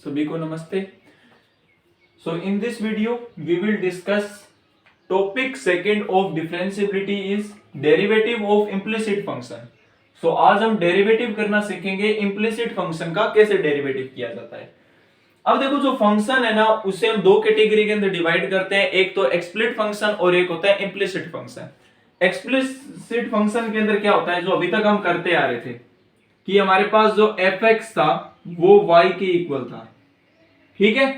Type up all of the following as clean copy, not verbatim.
सभी को नमस्ते। So in this video we will discuss topic second of differentiability is derivative of implicit function. So आज हम derivative करना सीखेंगे implicit function का, कैसे डेरिवेटिव किया जाता है। अब देखो जो फंक्शन है ना उसे हम दो कैटेगरी के अंदर डिवाइड करते हैं, एक तो एक्सप्लिसिट फंक्शन और एक होता है इम्प्लिसिट फंक्शन। एक्सप्लिसिट फंक्शन के अंदर क्या होता है, जो अभी तक हम करते आ रहे थे कि हमारे पास जो fx था वो y के इक्वल था, ठीक है।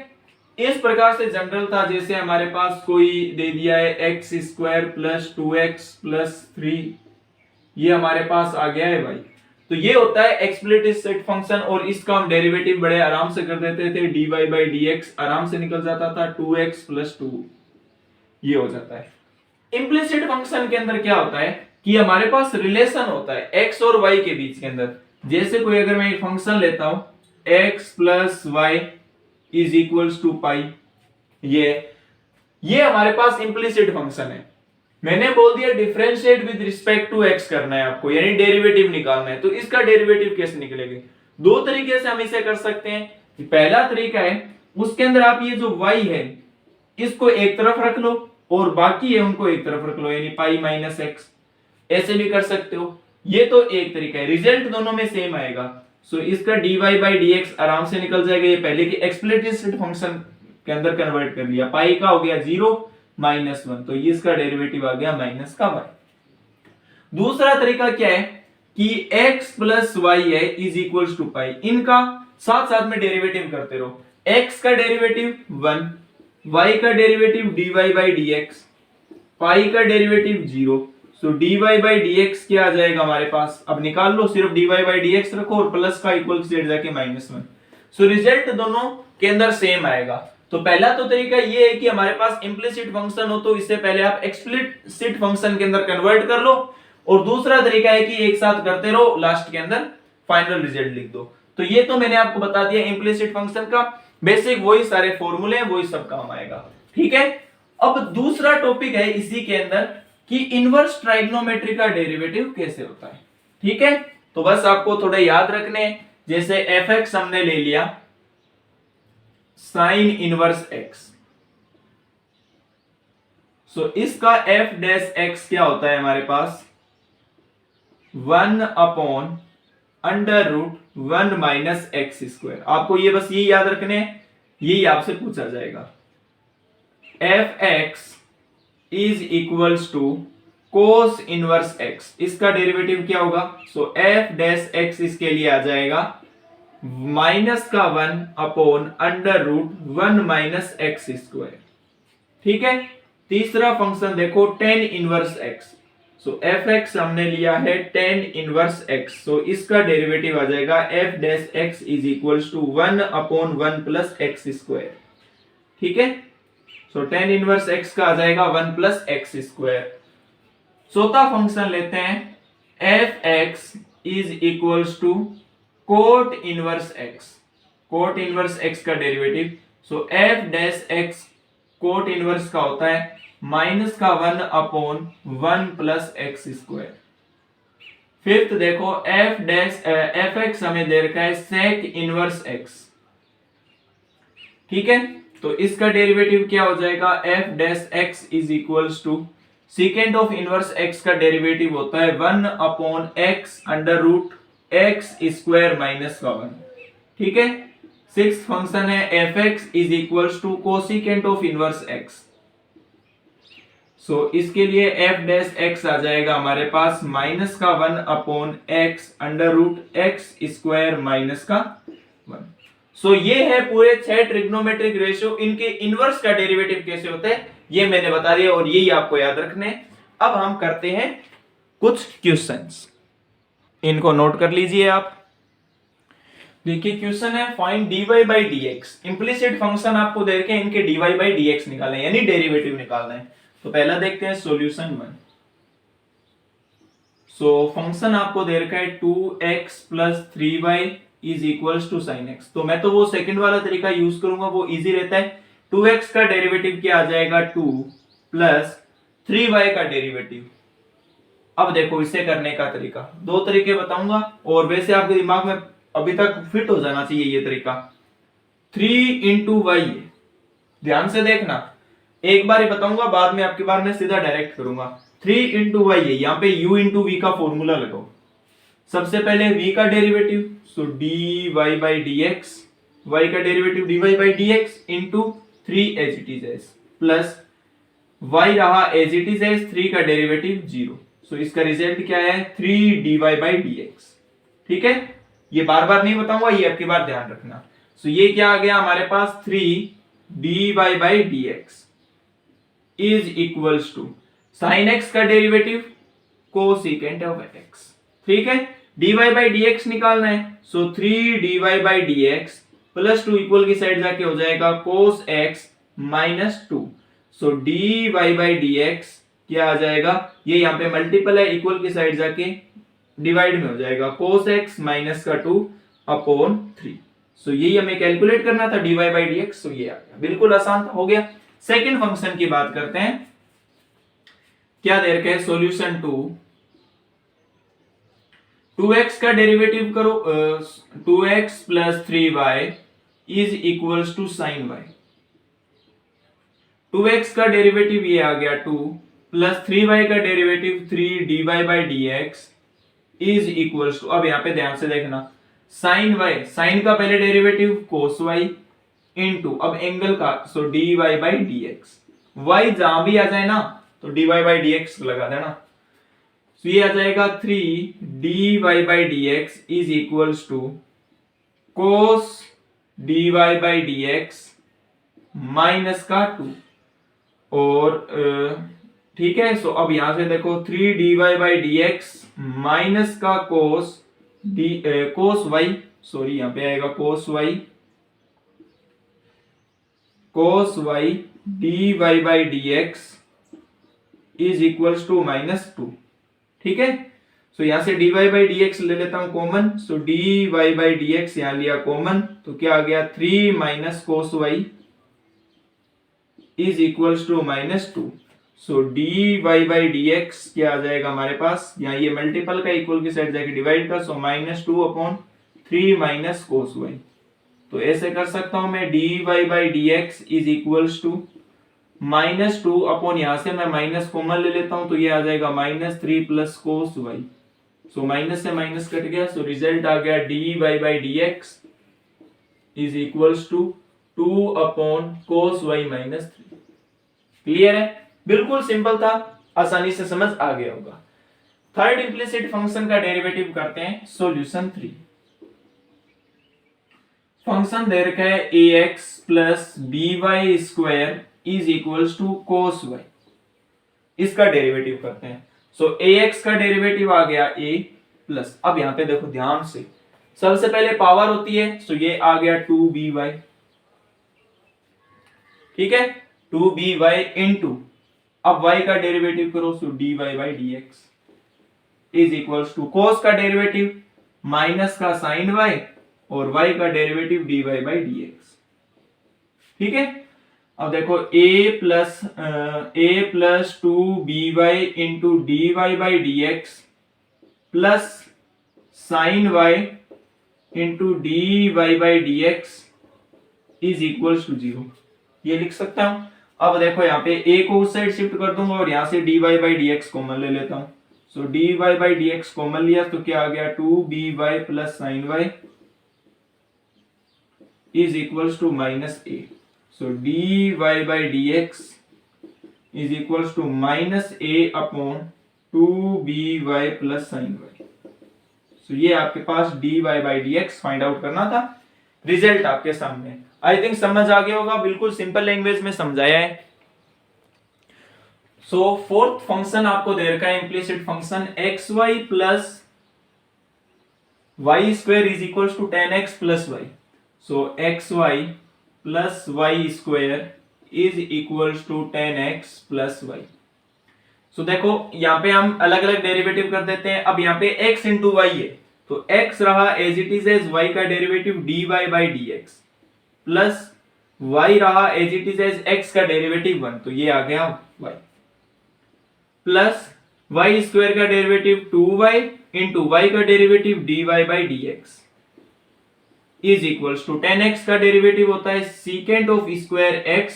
इस प्रकार से जनरल था, जैसे हमारे पास कोई दे दिया है x square plus 2x plus 3, ये हमारे पास आ गया है भाई। तो ये होता है एक्सप्लिसिट फंक्शन और इसका हम डेरिवेटिव बड़े आराम से कर देते थे, dy बाई dx आराम से निकल जाता था, 2x प्लस 2 ये हो जाता है। इम्प्लिसिट फंक्शन के अंदर क्या होता है कि हमारे पास रिलेशन होता है x और y के बीच के अंदर। जैसे कोई अगर मैं एक फंक्शन लेता हूं x plus y is equals to pi, ये हमारे पास इम्प्लिसिट फंक्शन है। मैंने बोल दिया differentiate with respect to x करना है आपको, यानी डेरिवेटिव निकालना है। तो इसका डेरिवेटिव कैसे निकलेगा? दो तरीके से हम इसे कर सकते हैं। पहला तरीका है उसके अंदर आप ये जो y है इसको एक तरफ रख लो और बाकी है उनको एक तरफ रख लो, यानी पाई माइनस एक्स, ऐसे भी कर सकते हो। ये तो एक तरीका है, रिजल्ट दोनों में सेम आएगा। सो इसका dy बाई dx आराम से निकल जाएगा, ये पहले के एक्सप्लिसिट फंक्शन के अंदर कन्वर्ट कर लिया। पाई का हो गया 0 माइनस 1, तो ये इसका डेरिवेटिव आ गया माइनस का y। दूसरा तरीका क्या है कि x प्लस वाई है इज इक्वल्स टू पाई, इनका साथ साथ में डेरिवेटिव करते रहो। x का डेरिवेटिव 1, y का डेरिवेटिव dy बाई dx, पाई का derivative 0। So dy by dx क्या आ जाएगा हमारे पास, अब निकाल लो, सिर्फ dy बाई dx रखो और प्लस का इक्वल सेट जाके माइनस 1। सो रिजल्ट दोनों के अंदर सेम आएगा। तो पहला तो तरीका ये है कि हमारे पास इम्प्लिसिट फंक्शन हो तो इससे पहले आप एक्सप्लिसिट फंक्शन के अंदर कन्वर्ट कर लो, और दूसरा तरीका है कि एक साथ करते रहो, लास्ट के अंदर फाइनल रिजल्ट लिख दो। तो ये तो मैंने आपको बता दिया इम्प्लिसिट फंक्शन का बेसिक, वही सारे फॉर्मूले हैं, वही सब काम आएगा, ठीक है। अब दूसरा टॉपिक है इसी के अंदर कि इनवर्स ट्राइगोनोमेट्री का डेरिवेटिव कैसे होता है, ठीक है। तो बस आपको थोड़ा याद रखने, जैसे fx हमने ले लिया साइन इनवर्स x, सो इसका f डैश x क्या होता है हमारे पास 1 upon under root 1 minus x square. आपको ये बस ये याद रखने, यही आपसे पूछा जाएगा। fx is equals to cos inverse x, इसका डेरिवेटिव क्या होगा? सो f डैश x इसके लिए आ जाएगा माइनस का 1 upon under root 1 minus x square, ठीक है। तीसरा फंक्शन देखो tan inverse x, so fx हमने लिया है tan इनवर्स x, सो इसका डेरिवेटिव आ जाएगा f dash x is equals to 1 upon 1 plus x square, ठीक है। सो tan इनवर्स x का आ जाएगा 1 प्लस एक्स स्क्वायर। चौथा फंक्शन लेते हैं fx is equals to cot inverse x, cot inverse x का derivative, so f dash x cot inverse का होता है माइनस का 1 upon 1 plus x square. Fifth देखो f डैश fx हमें दे रखा है सेक इनवर्स x, ठीक है। तो इसका डेरिवेटिव क्या हो जाएगा f dash x is equals to secant of inverse x का डेरिवेटिव होता है 1 upon x under root x square minus का 1, ठीक है। सिक्स्थ फंक्शन है fx is equals to cosecant of inverse x, so इसके लिए f डैश x आ जाएगा हमारे पास माइनस का 1 upon x under root x square minus का 1। सो ये है पूरे 6 ट्रिग्नोमेट्रिक रेशियो, इनके इनवर्स का डेरिवेटिव कैसे होता है ये मैंने बता दिया और यही आपको याद रखने। अब हम करते हैं कुछ क्वेश्चंस, इनको नोट कर लीजिए आप। देखिए क्वेश्चन है find dy by dx, implicit function आपको दे के इनके dy बाई dx निकालना है, यानी डेरिवेटिव निकालना है। तो पहला देखते हैं सॉल्यूशन 1। सो फंक्शन आपको दे रखा है 2x plus 3y is equals to sin x, तो मैं तो वो सेकंड वाला तरीका यूज करूंगा, वो इजी रहता है। 2x का डेरिवेटिव क्या आ जाएगा 2 प्लस 3y का डेरिवेटिव। अब देखो इसे करने का तरीका, दो तरीके बताऊंगा और वैसे आपके दिमाग में अभी तक फिट हो जाना चाहिए ये तरीका। 3 × y है। ध्यान से देखना, एक बार ही बताऊंगा, बाद में आपके बार में सीधा डायरेक्ट करूंगा। 3 × y है, यहाँ पे u × v का फॉर्मूला लगाओ। सबसे पहले v का derivative, so dy by dx, y का derivative dy by dx into 3 as it is as, plus y रहा एज इट इज एस, 3 का डेरिवेटिव 0। सो इसका रिजल्ट क्या है, 3 dy by dx। ठीक है, ये बार बार नहीं बताऊंगा, ये आपकी बार ध्यान रखना। सो ये क्या आ गया हमारे पास, 3 dy by dx is equals to sine x का डेरिवेटिव कोसेकेंट ऑफ x। ठीक है, dy by dx निकालना है, सो 3 dy by dx प्लस 2 इक्वल की साइड जाके हो जाएगा cos x minus 2। So dy by dx क्या आ जाएगा, ये यहाँ पे मल्टीपल है, इक्वल की साइड जाके डिवाइड में हो जाएगा cos x माइनस का 2 अपॉन 3। सो यही हमें कैलकुलेट करना था dy by dx। सो ये आ गया, बिल्कुल आसान हो गया। सेकंड फंक्शन की बात करते हैं, क्या दे रखा है, सॉल्यूशन टू 2x का डेरिवेटिव करो, 2x plus 3y is equals to sine y। 2x का डेरिवेटिव ये आ गया 2 प्लस 3y का derivative 3 dy by dx is equals to, अब यहां पे ध्यान से देखना, साइन y, साइन का पहले डेरिवेटिव cos y इंटू अब एंगल का, सो dy by dx। y जहां भी आ जाए ना तो dy by dx लगा देना। तो ये आ जाएगा 3 dy by dx is equals to cos dy by dx minus का 2। और ठीक है, सो अब यहां से देखो 3 dy by dx माइनस का cos y, सॉरी यहाँ पे आएगा cos y dy by dx is equals to minus 2। ठीक है, सो यहां से dy by dx ले लेता हूं common, so dy by dx यहां लिया कॉमन, तो क्या आ गया 3 minus cos y is equals to minus 2। So dy by dx क्या आ जाएगा हमारे पास, यहाँ ये मल्टीपल का इक्वल की साइड जाके डिवाइड का, so minus 2 upon 3 minus cos y। तो ऐसे कर सकता हूं मैं, dy by dx is equals to minus 2 upon, यहां से मैं माइनस कॉमन ले लेता हूं, तो ये आ जाएगा minus 3 plus cos y। So minus से माइनस कट गया, सो रिजल्ट आ गया dy by dx is equals to 2 upon cos y minus 3। Clear है, बिल्कुल सिंपल था, आसानी से समझ आ गया होगा। थर्ड इम्प्लिसिट फंक्शन का डेरिवेटिव करते हैं, सॉल्यूशन 3। फंक्शन दे रखा है ax plus by square is equals to cos y। इसका डेरिवेटिव करते हैं, सो ax का डेरिवेटिव आ गया a प्लस, अब यहां पे देखो ध्यान से, सबसे पहले पावर होती है, सो ये आ गया 2by। ठीक है, 2by इंटू अब y का डेरिवेटिव करो, so dy by dx is equals to cos का डेरिवेटिव माइनस का sin y और y का डेरिवेटिव dy by dx। ठीक है, अब देखो a plus 2by into dy by dx plus sin y into dy by dx is equals to 0, ये लिख सकता हूं। अब देखो यहाँ पे a को उस साइड शिफ्ट कर दूंगा और यहां से dy by dx कॉमन ले लेता हूं, so dy by dx common लिया तो क्या आ गया 2by plus sin y is equals to minus a। So dy by dx is equals to minus a upon 2by plus sin y। So ये आपके पास dy by dx find out करना था, रिजल्ट आपके सामने। आई थिंक समझ आ गया होगा, बिल्कुल सिंपल लैंग्वेज में समझाया है। सो फोर्थ फंक्शन आपको दे रखा है implicit function xy plus y square is equals to 10x plus y। So xy plus y square is equals to 10x plus y। So देखो यहाँ पे हम अलग अलग डेरिवेटिव कर देते हैं। अब यहाँ पे x इंटू y है, तो x रहा as it is as y का derivative dy by dx plus y रहा as it is as x का डेरिवेटिव 1, तो ये आ गया y प्लस y स्क्वायर का डेरिवेटिव 2y इंटू y का derivative dy by dx is equals to 10x का डेरिवेटिव होता है secant of square x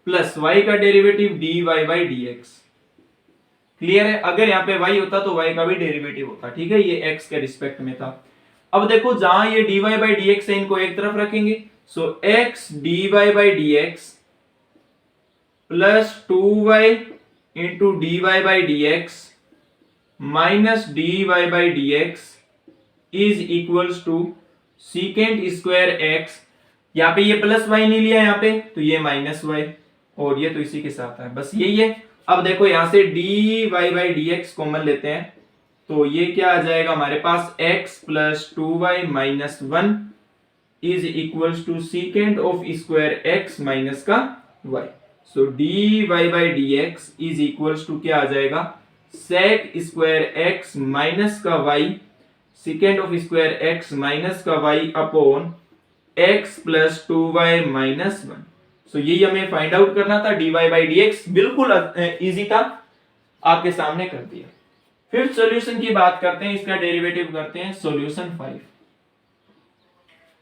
plus y का derivative dy by dx। Clear है? अगर यहाँ पे y होता तो y का भी डेरिवेटिव होता। ठीक है, ये x के रिस्पेक्ट में था। अब देखो जहां ये dy बाई dx है इनको एक तरफ रखेंगे, so x dy by dx plus 2y into dy by dx minus dy by dx is equals to secant square x। यहाँ पे ये प्लस y नहीं लिया यहाँ पे, तो ये माइनस y, और ये तो इसी के साथ है, बस यही है। अब देखो यहां से dy बाई dx कॉमन लेते हैं, तो ये क्या आ जाएगा हमारे पास x plus 2y minus 1 is equals to secant of square x minus का y। So dy by dx is equals to क्या आ जाएगा, sec स्क्वायर x माइनस का y secant of square x minus का y upon x plus 2y minus 1। So यही हमें find out करना था, dy बाई dx बिल्कुल इजी था, आपके सामने कर दिया। फिर सॉल्यूशन की बात करते हैं, इसका डेरिवेटिव करते हैं। सॉल्यूशन 5,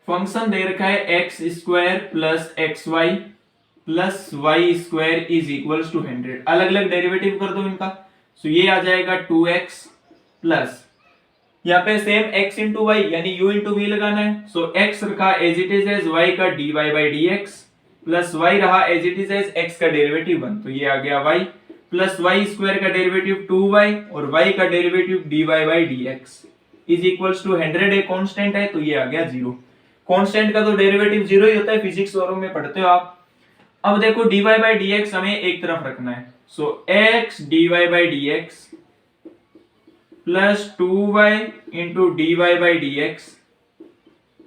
फंक्शन दे रखा है x square plus x y plus y square is equals to 100। अलग अलग डेरिवेटिव कर दो इनका, सो ये आ जाएगा 2x प्लस यहाँ पे सेम x इंटू वाई यानी u इंटू वी लगाना है। सो x रखा as it is as y का dy by dx plus y रहा as it is as x का डेरिवेटिव 1, तो ये आ गया y प्लस वाई स्क्वायर का डेरिवेटिव 2y और y का derivative dy by dx is equals to 100। एक कांस्टेंट है तो ये आ गया 0। कांस्टेंट का तो डेरिवेटिव 0 ही होता है, फिजिक्स और में पढ़ते हो आप। अब देखो dy बाई dx हमें एक तरफ रखना है, so x dy by dx plus 2y into dy by dx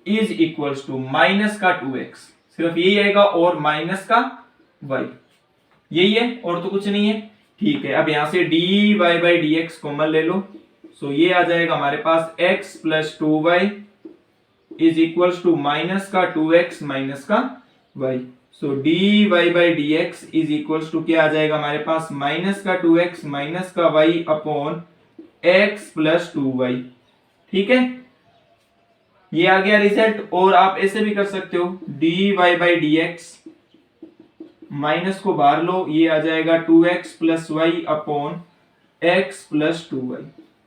is equals to minus का 2x, सिर्फ यही आएगा, और माइनस का y, यही है और तो कुछ नहीं है। ठीक है, अब यहां से dy बाई dx कॉमन ले लो, सो ये आ जाएगा हमारे पास x plus 2y is equals to minus का 2x माइनस का y। So dy by dx is equals to क्या आ जाएगा हमारे पास, माइनस का 2x माइनस का y upon x plus 2y। ठीक है, ये आ गया रिजल्ट। और आप ऐसे भी कर सकते हो, dy बाई dx माइनस को बाहर लो, ये आ जाएगा 2x plus y upon x plus 2y।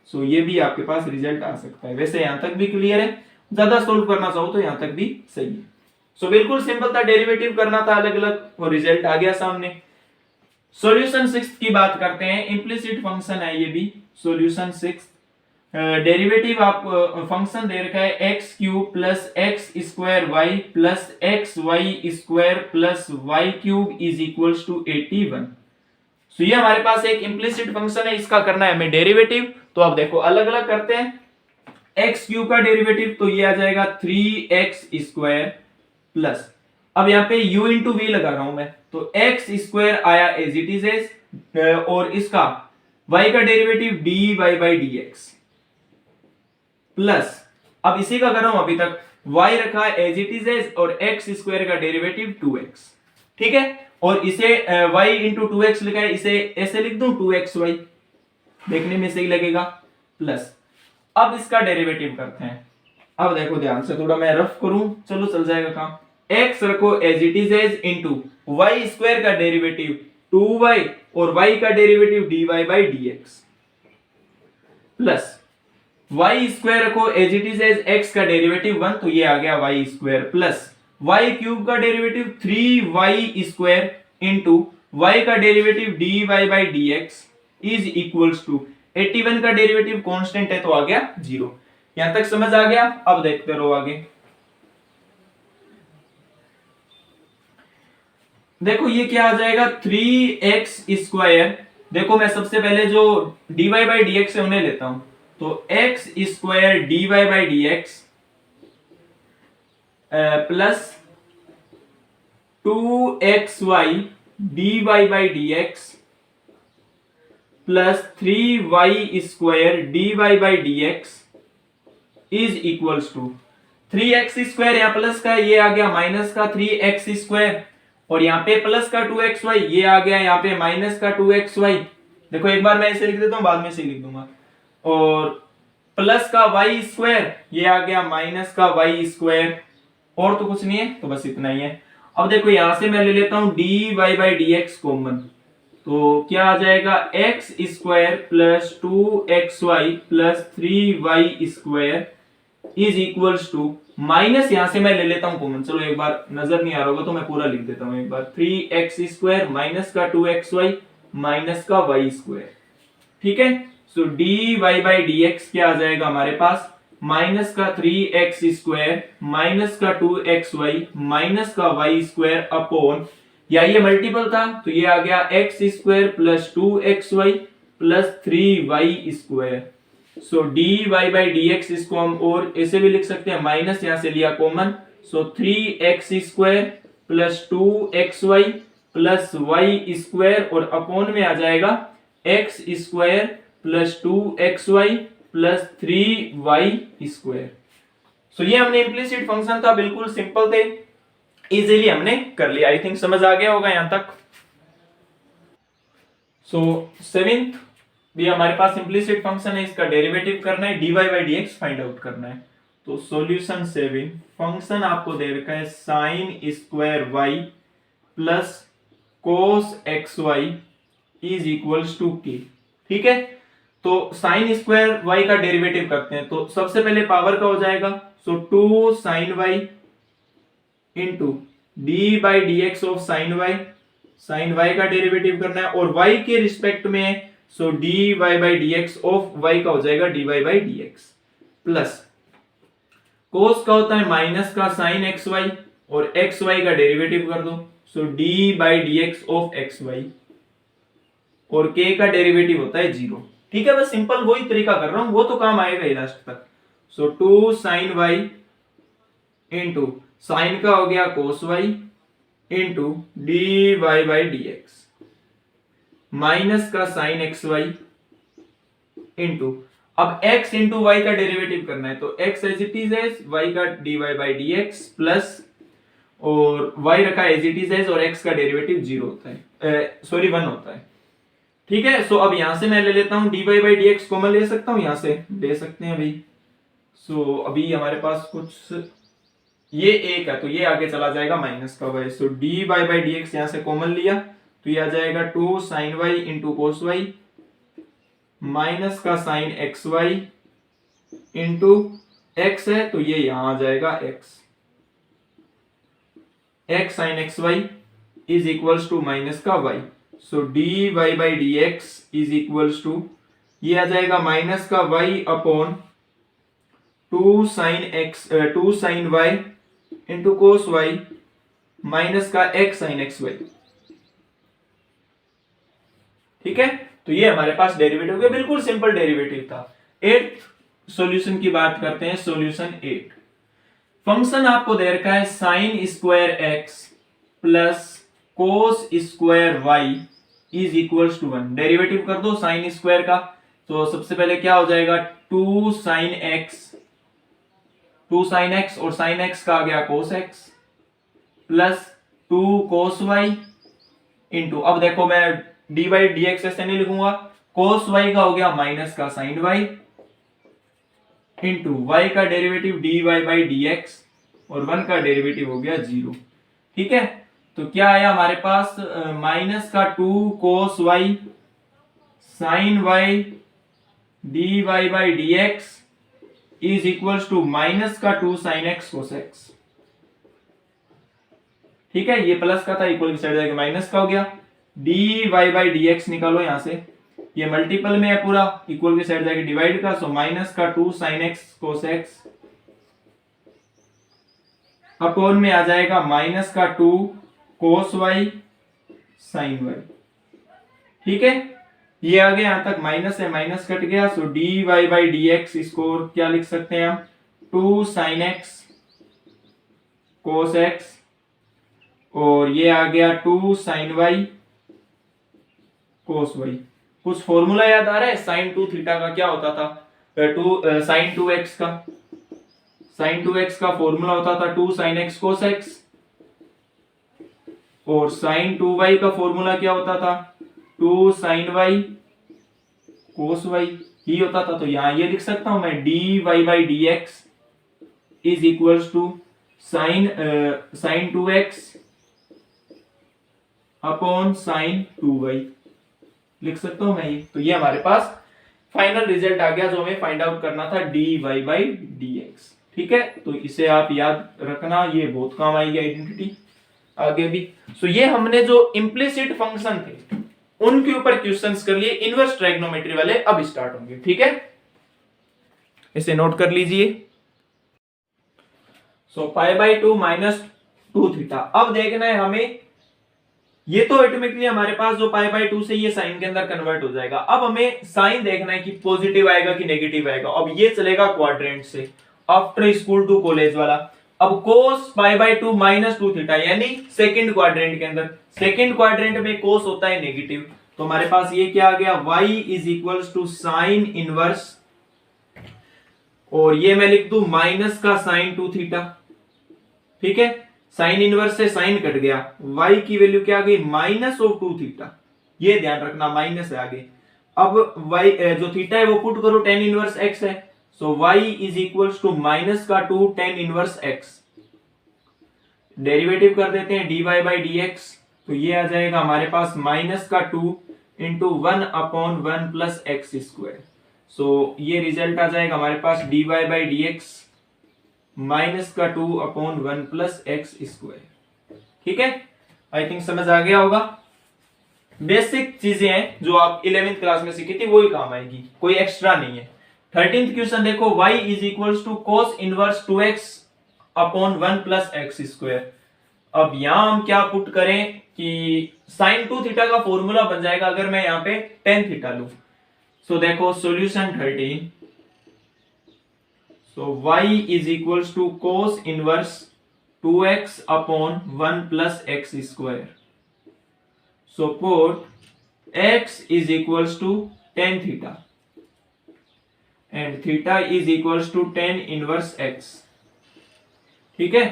सो ये भी आपके पास रिजल्ट आ सकता है। वैसे यहां तक भी क्लियर है, ज्यादा सोल्व करना चाहो तो यहां तक भी सही है। सो बिल्कुल सिंपल था, डेरिवेटिव करना था अलग अलग और रिजल्ट आ गया सामने। सॉल्यूशन 6 की बात करते हैं, इंप्लिसिट फंक्शन है ये भी। सॉल्यूशन 6, डेरिवेटिव आप फंक्शन दे रखा है x cube plus x square y plus x y square plus y cube is equals to 81। So ये हमारे पास एक इंप्लिसिट फंक्शन है, इसका करना है हमें डेरिवेटिव। तो अब देखो अलग अलग करते हैं। एक्स क्यूब का डेरिवेटिव तो ये आ जाएगा 3x स्क्वायर प्लस, अब यहाँ पे u इंटू वी लगा रहा हूं मैं, तो x स्क्वायर आया एज इट इज एज, और इसका y का derivative dy by dx plus, अब इसी का कर रहा हूं अभी तक, y रखा है एज इट इज एज और x स्क्वायर का डेरिवेटिव 2x। ठीक है, और इसे y इंटू 2x लिखा है, इसे ऐसे लिख दूं 2xy, देखने में सही लगेगा, प्लस अब इसका डेरिवेटिव करते हैं। अब देखो ध्यान से, थोड़ा मैं रफ करूं, चलो चल जाएगा काम। x रखो as it is as into y square का डेरिवेटिव 2y और y का derivative dy by dx plus y square रखो as it is as x का डेरिवेटिव 1, तो ये आ गया y square plus y cube का derivative 3y square into y का derivative dy by dx is equals to 81 का डेरिवेटिव कांस्टेंट है तो आ गया 0। यहां तक समझ आ गया? अब देखते रहो आगे। देखो ये क्या आ जाएगा 3x स्क्वायर, देखो मैं सबसे पहले जो dy बाई dx है उन्हें लेता हूं, तो x square dy by dx plus 2xy dy by dx plus 3y square dy by dx is equals to 3x square, यहाँ प्लस का ये आ गया माइनस का 3x स्क्वायर, और यहाँ पे प्लस का 2xy, ये आ गया यहाँ पे माइनस का 2xy। देखो एक बार मैं ऐसे लिख देता हूँ, बाद में से लिख दूंगा, और प्लस का y स्क्वायर, ये आ गया माइनस का y स्क्वायर और तो कुछ नहीं है, तो बस इतना ही है। अब देखो यहां से मैं ले लेता हूं dy by d x common, तो क्या आ जाएगा x square plus 2xy plus 3y square is equals to, minus यहां से मैं ले लेता हूं कॉमन, चलो एक बार नजर नहीं आ रहा होगा तो मैं पूरा लिख देता हूं एक बार, 3x स्क्वायर माइनस का 2xy माइनस का y स्क्वायर। ठीक है, so dy by d x क्या आ जाएगा हमारे पास, माइनस का 3x स्क्वायर माइनस का 2xy माइनस का y स्क्वायर अपॉन, या ये मल्टीपल था तो ये आ गया x square plus 2xy plus 3y square. So dy by d x इसको हम और ऐसे भी लिख सकते हैं, माइनस यहां से लिया common, so 3x square plus 2xy plus y square और अपॉन में आ जाएगा x square plus 2xy plus 3y square. So ये हमने इम्प्लिसिट फंक्शन था, बिल्कुल सिंपल थे, इजीली हमने कर लिया। आई थिंक समझ आ गया होगा यहां तक। सो सेवेंथ भी हमारे पास इम्प्लिसिट फंक्शन है, इसका डेरिवेटिव करना है, dy by d x find out करना है। तो सॉल्यूशन 7, फंक्शन आपको दे रखा है sine square y plus cos xy is equals to k। ठीक है, तो साइन स्क्वायर y का डेरिवेटिव करते हैं, तो सबसे पहले पावर का हो जाएगा, so 2 sine y into d by d x of sine y का डेरिवेटिव करना है और y के रिस्पेक्ट में है, so dy by d x of y का हो जाएगा dy by d x plus cos का होता है माइनस का साइन xy और xy का डेरिवेटिव कर दो, so d by d x of xy और k का डेरिवेटिव होता है 0। ठीक है, बस सिंपल वही तरीका कर रहा हूं, वो तो काम आएगा ही लास्ट तक। So 2 sine y into sine का हो गया cos y into d y by d x minus का साइन xy इंटू, अब x इंटू वाई का डेरिवेटिव करना है, तो x as it is as y का dy by d x plus और y रखा एज इट इज एज और x का डेरिवेटिव 0 होता है, सॉरी 1 होता है। ठीक है, सो अब यहां से मैं ले लेता हूं dy by d x common ले सकता हूं, यहां से ले सकते हैं अभी। सो अभी हमारे पास कुछ ये एक है तो ये आगे चला जाएगा माइनस का y, so d by d x यहां से कॉमन लिया तो ये आ जाएगा 2 sine y into cos y minus का साइन xy इंटू x है तो ये यहां आ जाएगा x sine xy is equals to minus का y, so d y by d x is equals to, ये आ जाएगा माइनस का y upon 2 sine y into cos y minus का x साइन xy। ठीक है, तो ये हमारे पास डेरिवेटिव हो गया, बिल्कुल सिंपल डेरिवेटिव था। 8th सॉल्यूशन की बात करते हैं, सॉल्यूशन 8, फंक्शन आपको दे रखा है sine square x plus cos square y is equals to 1। Derivative कर दो साइन स्क्वायर का, तो सबसे पहले क्या हो जाएगा 2 साइन x और साइन x का आ गया कोस x plus 2 cos y into, अब देखो मैं डी बाई डी एक्स ऐसे नहीं लिखूंगा, कोस y का हो गया माइनस का साइन y इंटू y का derivative dy by d x और 1 का डेरिवेटिव हो गया 0। ठीक है, तो क्या आया हमारे पास माइनस का 2 cos y sine y dy by d x is equals to minus का 2 साइन x कोस x। ठीक है, ये प्लस का था, इक्वल की साइड जाके माइनस का हो गया, dy बाई डी एक्स निकालो यहां से, ये मल्टीपल में है पूरा, इक्वल की साइड जाके डिवाइड का, सो माइनस का 2 साइन x कोस x अपॉन में आ जाएगा माइनस का 2 कोस y साइन y। ठीक है, ये आ गया यहां तक, माइनस है माइनस कट गया, सो dy बाई डी एक्स इसको क्या लिख सकते हैं हम 2 साइन x कोस x और ये आ गया 2 साइन y कोस y। कुछ फॉर्मूला याद आ रहा है, साइन 2 थीटा का क्या होता था, साइन 2x का, साइन 2x का फॉर्मूला होता था 2 साइन x कोस x और साइन 2y का फॉर्मूला क्या होता था 2 साइन y कोस y ही होता था। तो यहां ये लिख सकता हूं मैं dy by d x is equals to sine 2x upon sine 2y लिख सकता हूं मैं ये। तो ये हमारे पास फाइनल रिजल्ट आ गया जो हमें फाइंड आउट करना था dy बाई dx। ठीक है, तो इसे आप याद रखना, ये बहुत काम आएगी आइडेंटिटी आगे भी। सो ये हमने जो इम्प्लिसिट फंक्शन थे उनके ऊपर क्वेश्चंस कर लिए, इनवर्स ट्राइगोनोमेट्री वाले अब स्टार्ट होंगे। ठीक है, इसे नोट कर लीजिए। सो पाई बाई 2 माइनस 2 थीटा। अब देखना है हमें, ये तो ऑटोमेटिकली हमारे पास जो पाई बाई 2 से ये साइन के अंदर कन्वर्ट हो जाएगा। अब हमें साइन देखना है कि पॉजिटिव आएगा कि नेगेटिव आएगा। अब ये चलेगा क्वाड्रेंट से, आफ्टर स्कूल टू कॉलेज वाला। अब कोस पाई बाई 2 माइनस 2 थीटा यानी सेकंड क्वाड्रेंट के अंदर, सेकंड क्वाड्रेंट में कोस होता है नेगेटिव, तो हमारे पास ये क्या आ गया, y is equals to sine inverse, और ये मैं लिख दूं माइनस का साइन 2 थीटा। ठीक है, साइन इनवर्स से साइन कट गया, y की वैल्यू क्या आ गई, माइनस ऑफ 2 थीटा। ये ध्यान रखना, माइनस है आगे। अब y जो थीटा है वो पुट करो, टेन इनवर्स x है, so y is equals to minus का 2 टेन इनवर्स x। डेरिवेटिव कर देते हैं dy बाई dx, तो ये आ जाएगा हमारे पास माइनस का 2 into 1 upon 1 plus x square. So ये रिजल्ट आ जाएगा हमारे पास dy बाई dx माइनस का 2 अपॉन 1 प्लस एक्स स्क्वायर। ठीक है, आई थिंक समझ आ गया होगा। बेसिक चीजें हैं जो आप 11th क्लास में सीखी थी वही काम आएगी, कोई एक्स्ट्रा नहीं है। 13th क्वेश्चन देखो, y is equals to cos inverse 2x upon 1 plus x square. अब यहां हम क्या पुट करें कि साइन 2 थीटा का फॉर्मूला बन जाएगा अगर मैं यहां पे टेन थीटा लूं। सो देखो solution 13, so y is equals to cos inverse 2x upon 1 plus x square. So put x is equals to tan theta and theta is equals to tan inverse x। ठीक है,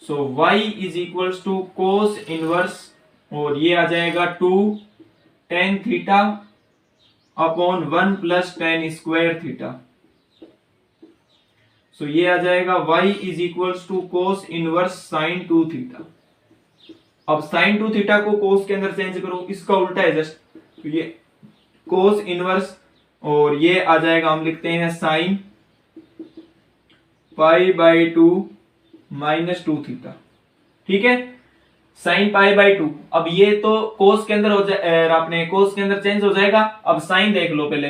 so y is equals to cos inverse, और ये आ जाएगा 2 tan theta upon 1 plus tan square theta. So ये आ जाएगा y is equals to cos inverse sin 2 theta. अब साइन 2 थीटा को कोस के अंदर चेंज करो, इसका उल्टा है जस्ट, तो ये कोस इनवर्स, और ये आ जाएगा हम लिखते हैं sine pi by 2 minus 2 theta. ठीक है, साइन पाई बाई 2, अब ये तो कोस के अंदर हो जाए, आपने कोस के अंदर चेंज हो जाएगा। अब साइन देख लो पहले,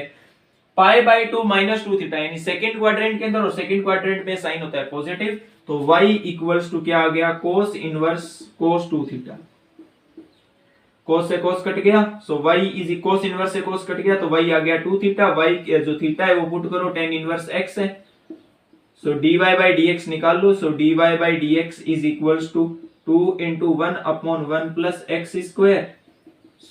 पाई बाई 2 माइनस 2 थीटा यानी सेकंड क्वाड्रेंट के अंदर, और सेकंड क्वाड्रेंट में साइन होता है पॉजिटिव, तो y इक्वल्स टू क्या आ गया, कोस इनवर्स कोस 2 थीटा। कोस से कोस कट गया, so y is cos inverse से कोस कट गया, तो y आ गया 2 थीटा। y जो थीटा है वो पुट करो, tan इनवर्स x है, सो dy बाई dx निकाल लो। So dy by dx is equals to 2 into 1 upon 1 plus x square.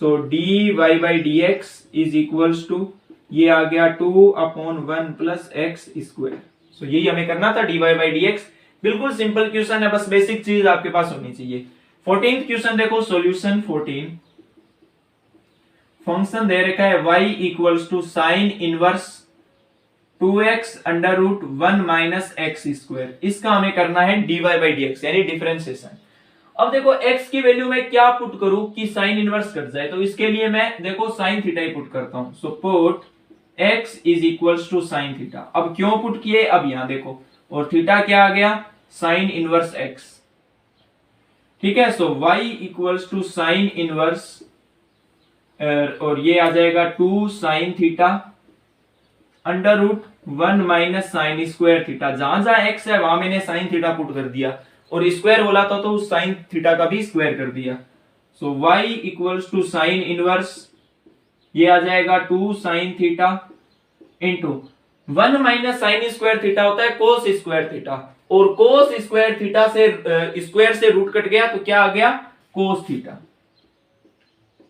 So dy by dx is equals to, ये आ गया 2 upon 1 plus x square. So यही हमें करना था, dy बाई dx। बिल्कुल सिंपल क्वेश्चन है, बस बेसिक चीज आपके पास होनी चाहिए। 14th क्वेश्चन देखो, सॉल्यूशन 14, फंक्शन दे रखा है y equals to sine inverse 2x under root 1 minus x square. इसका हमें करना है dy बाई dx यानी डिफरेंशिएशन। अब देखो x की वैल्यू में क्या पुट करूं कि साइन इनवर्स कट जाए, तो इसके लिए मैं देखो साइन थीटा ही पुट करता हूं। So put x is equals to sine theta. अब क्यों पुट किए, अब यहां देखो, और थीटा क्या आ गया, साइन इनवर्स x। ठीक है, so y equals to sine inverse, और ये आ जाएगा 2 sine theta under root 1 minus sine square theta. जहां जहां x है वहां मैंने साइन थीटा पुट कर दिया, और स्क्वायर बोला था तो उस साइन थीटा का भी स्क्वायर कर दिया। So y equals to sine inverse, ये आ जाएगा 2 sine theta into 1 minus sine square theta होता है कोस स्क्वायर थीटा, और कोस स्क्वायर थीटा से स्क्वायर से रूट कट गया तो क्या आ गया, कोस थीटा।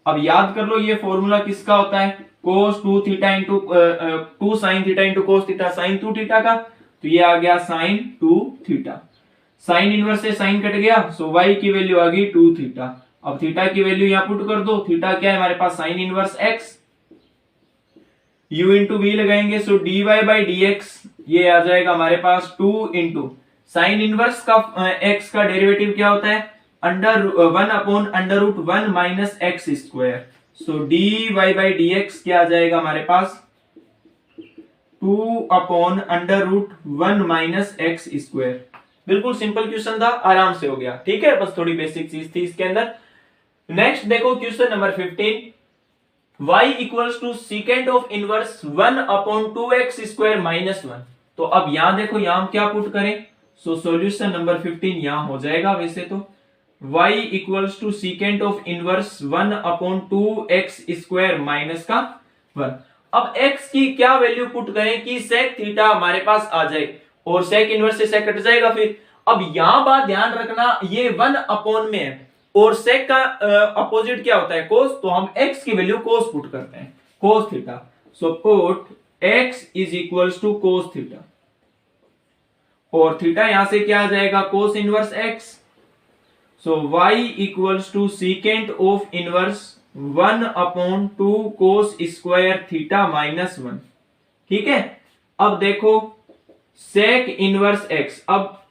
अब याद कर लो ये फॉर्मूला किसका होता है, cos 2 theta into 2 sine theta into cos theta, sine 2 theta का, तो ये आ गया साइन 2 थीटा। साइन इनवर्स से साइन कट गया, सो y की वैल्यू आ गई 2 थीटा। अब थीटा की वैल्यू यहां पुट कर दो, थीटा क्या है हमारे पास, sine inverse x, u into v लगाएंगे, सो dy बाई dx ये आ जाएगा हमारे पास 2 इंटू साइन इनवर्स का x का डेरिवेटिव क्या होता है, under 1/√1 minus x square. So dy by dx क्या आ जाएगा हमारे पास, 2/√1 माइनस एक्स स्क्वायर। बिल्कुल सिंपल क्वेश्चन था, आराम से हो गया। ठीक है, बस थोड़ी बेसिक चीज थी इसके अंदर। नेक्स्ट देखो question number 15, y equals to secant of inverse 1/2x square minus 1। तो अब यहां देखो, यहां हम क्या पुट करें, सो सॉल्यूशन नंबर 15 यहां हो जाएगा वैसे तो, y equals to secant of inverse 1/2x square minus का 1। अब x की क्या वैल्यू पुट करें कि sec थीटा हमारे पास आ जाए, और sec इनवर्स से sec कट जाएगा फिर। अब यहां बात ध्यान रखना, ये 1 में है और sec का अपोजिट क्या होता है, cos, तो हम x की वैल्यू cos पुट करते हैं, cos theta. So put x is equals to cos theta, और थीटा यहां से क्या आ जाएगा, cos inverse x। So y equals to secant of inverse 1/2 cos square theta minus 1। ठीक है, अब देखो sec इनवर्स x, अब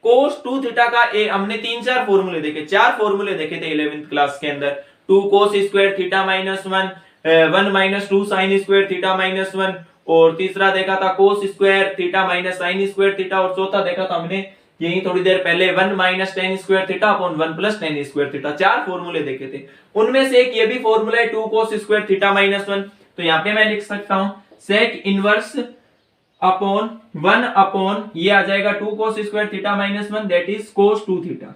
cos 2 थीटा का हमने 3-4 फॉर्मूले देखे, 4 फॉर्मूले देखे थे 11th क्लास के अंदर। 2 cos square theta minus 1 minus 2 sign square theta minus 1, और तीसरा देखा था cos square theta minus sine square theta, और चौथा देखा था हमने यही थोड़ी देर पहले 1 minus ten square theta upon 1 plus ten square theta. 4 फॉर्मूले देखे थे, उनमें से एक ये भी फॉर्मूला है 2 cos स्क्वायर थीटा माइनस 1। तो यहाँ पे मैं लिख सकता हूं sec इनवर्स अपॉन 1 अपॉन ये आ जाएगा 2 cos square theta minus 1, that is cos 2 theta.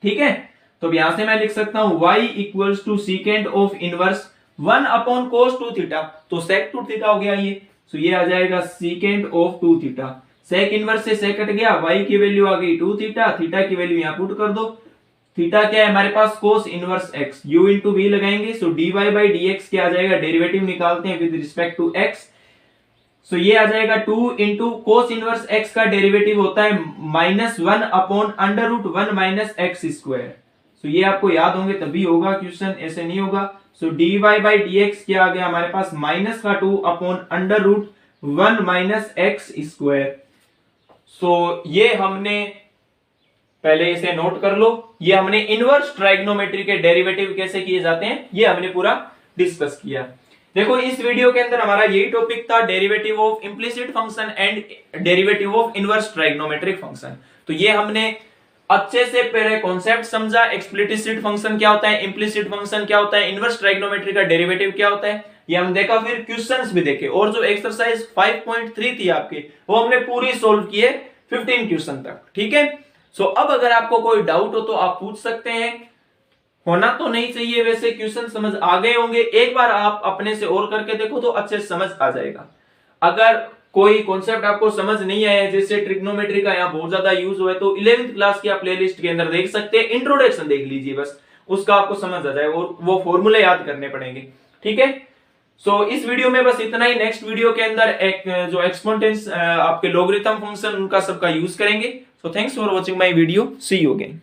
ठीक है, तो यहां से मैं लिख सकता हूं y equals to secant of inverse 1 upon cos 2 theta, तो sec 2 थीटा हो गया ये। सो ये आ जाएगा secant of 2 theta, sec inverse से sec कट गया, y की वैल्यू आ गई 2 थीटा, थीटा की वैल्यू यहां पुट कर दो। थीटा क्या है हमारे पास, cos inverse x, u into v लगाएंगे। सो dy बाई dx क्या आ जाएगा, डेरिवेटिव निकालते हैं विद रिस्पेक्ट टू x। सो ये आ जाएगा 2 इंटू कोस इनवर्स x का डेरिवेटिव होता है -1 upon √1 minus x square. So ये आपको याद होंगे तभी होगा क्वेश्चन, ऐसे नहीं होगा। सो dy बाई dx क्या आ गया हमारे पास, -2 upon √1 minus x square. So ये हमने पहले इसे नोट कर लो, ये हमने इनवर्स ट्राइग्नोमेट्री के डेरिवेटिव कैसे किए जाते हैं ये हमने पूरा डिस्कस किया। देखो इस वीडियो के अंदर हमारा यही टॉपिक था, derivative of implicit function and derivative of inverse trigonometric function. तो ये हमने अच्छे से पहले कॉन्सेप्ट समझा, एक्सप्लिसिट फंक्शन क्या होता है, इम्प्लिसिट फंक्शन क्या होता है, इनवर्स ट्राइग्नोमेट्री का डेरिवेटिव क्या होता है, ये हम देखा। फिर क्वेश्चंस भी देखे, और जो एक्सरसाइज 5.3 थी आपकी वो हमने पूरी सोल्व की है 15 क्वेश्चन तक। ठीक है, सो अब अगर आपको कोई डाउट हो तो आप पूछ सकते हैं, होना तो नहीं चाहिए, वैसे क्वेश्चन समझ आ गए होंगे। एक बार आप अपने से और करके देखो तो अच्छे से समझ आ जाएगा। अगर कोई कॉन्सेप्ट आपको समझ नहीं आया, जैसे ट्रिग्नोमेट्री का यहाँ बहुत ज्यादा यूज हुआ है, तो 11th क्लास की आप प्लेलिस्ट के अंदर देख सकते हैं, इंट्रोडक्शन देख लीजिए बस, उसका आपको समझ आ जाए, और वो फॉर्मूले याद करने पड़ेंगे। ठीक है, सो इस वीडियो में बस इतना ही। नेक्स्ट वीडियो के अंदर एक जो एक्सपोनेंट्स आपके लॉगरिथम फंक्शन उनका सबका यूज करेंगे। So thanks for watching my video, see you again.